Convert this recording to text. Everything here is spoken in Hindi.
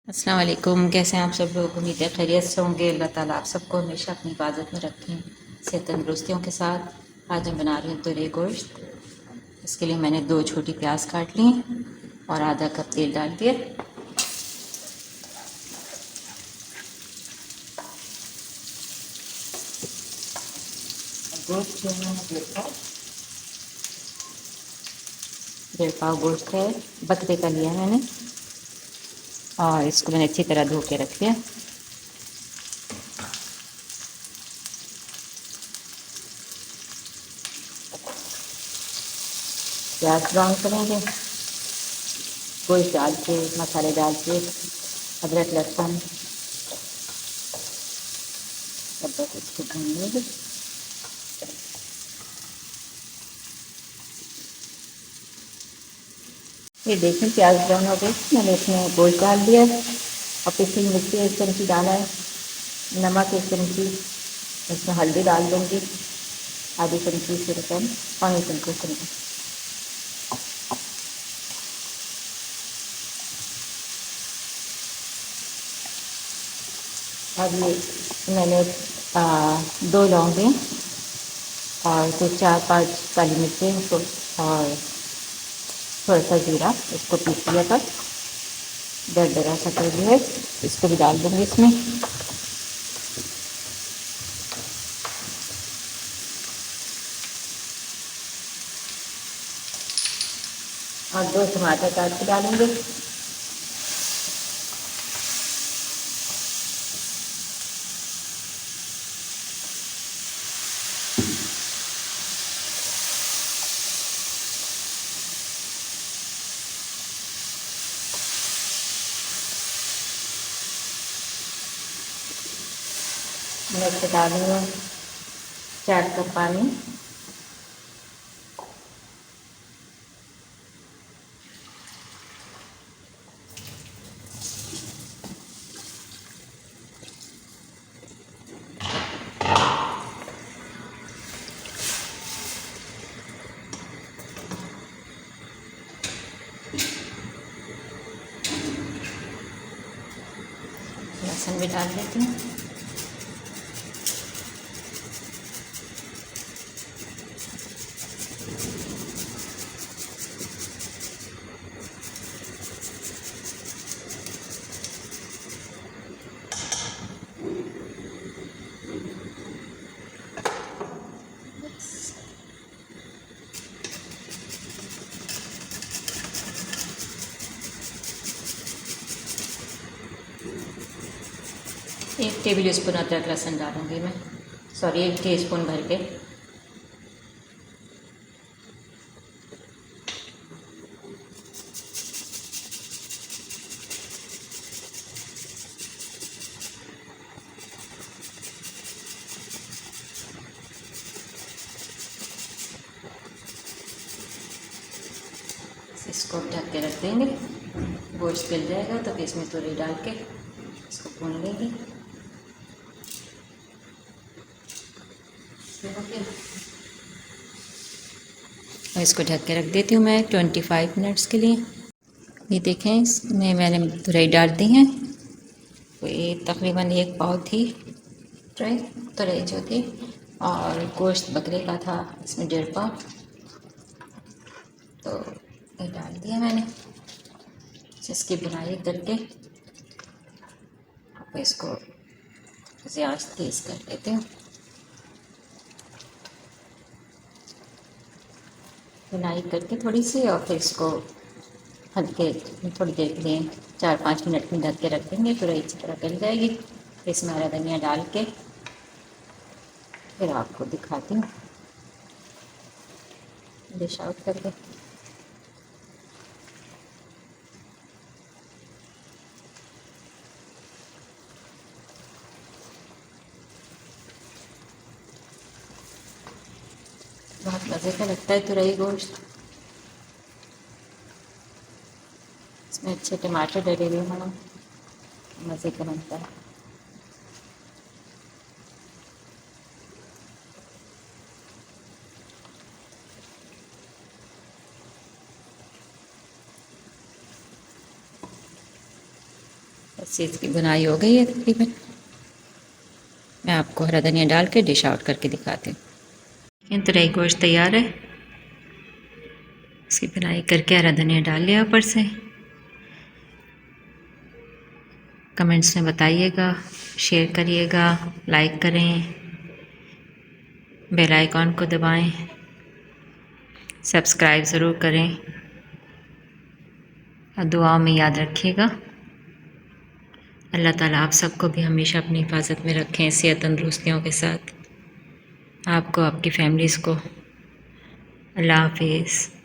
अस्सलाम वालेकुम। कैसे हैं आप सब लोग? उम्मीद है खैरियत से होंगे। अल्लाह ताला आप सबको हमेशा अपनी हिफाजत में रखें, सेहत तंदुरुस्तियों के साथ। आज मैं बना रही हूँ तुरई गोश्त। इसके लिए मैंने 2 छोटी प्याज काट ली और आधा कप तेल डाल दिया। गोश्त जो है डेढ़ पाव गोश्त है, बकरे का लिया मैंने और इसको मैंने अच्छी तरह धो के रख दिया। प्याज ब्राउन करेंगे, गोश्त डाल के मसाले डाल के अदरक लहसुन सब बस इसको भून लेंगे। ये देखें प्याज ब्राउन हो गई, मैंने इसमें गोश्त डाल दिया और पिसी मिर्ची 1 चमची डाला है, नमक 1 चमची, इसमें हल्दी डाल दूँगी आधी चमची से कम, पौनी चमची। अब ये मैंने 2 लौंगे और फिर 4-5 काली मिर्चें और थोड़ा सा जीरा इसको पीस लिया था, दरदरा सा कर लिया है, इसको भी डाल दूँगी इसमें। और 2 टमाटर काट के डालेंगे। मैं इससे डालूँगा 4 कप पानी। लहसुन भी डाल देती हूँ। एक टेबल स्पून अदरक लहसुन डालूँगी मैं, सॉरी 1 टीस्पून भर के। इसको ढक के रख देंगे, गोश्त गल जाएगा तो फिर इसमें तुरई डाल के इसको भून लेंगे। और इसको ढक के रख देती हूँ मैं 25 मिनट्स के लिए। ये देखें, इसमें मैंने तुरई डाल दी है, तो ये तकरीबन 1 पाव थी तुरई जो थी, और गोश्त बकरे का था इसमें 1.5 पाव, तो ये डाल दिया मैंने। इसकी बुनाई करके अब इसको आंच तेज़ कर देती हूँ। बुनाई करके थोड़ी सी, और फिर इसको हल्के थोड़ी देर के लिए 4-5 मिनट में ढक के रख देंगे, पूरा अच्छी तरह गल जाएगी। इसमें हरा धनिया डाल के फिर आपको दिखाती हूँ, डिश आउट करके। बहुत मज़े का लगता है तुरई गोश्त। इसमें अच्छे टमाटर डले हुए हों, मज़े का बनता है। बस इसकी बुनाई हो गई है तकरीबन। मैं आपको हरा धनिया डाल के डिश आउट करके दिखाती हूँ। तो रही गोश्त तैयार है, इसकी बुनाई करके हरा धनिया डाल लिया ऊपर से। कमेंट्स में बताइएगा, शेयर करिएगा, लाइक करें, बेल आइकॉन को दबाएं, सब्सक्राइब ज़रूर करें और दुआओं में याद रखिएगा। अल्लाह ताला आप सबको भी हमेशा अपनी हिफाजत में रखें, सेहत तंदुरुस्तियों के साथ, आपको, आपकी फैमिलीज़ को। अल्लाह हाफिज़।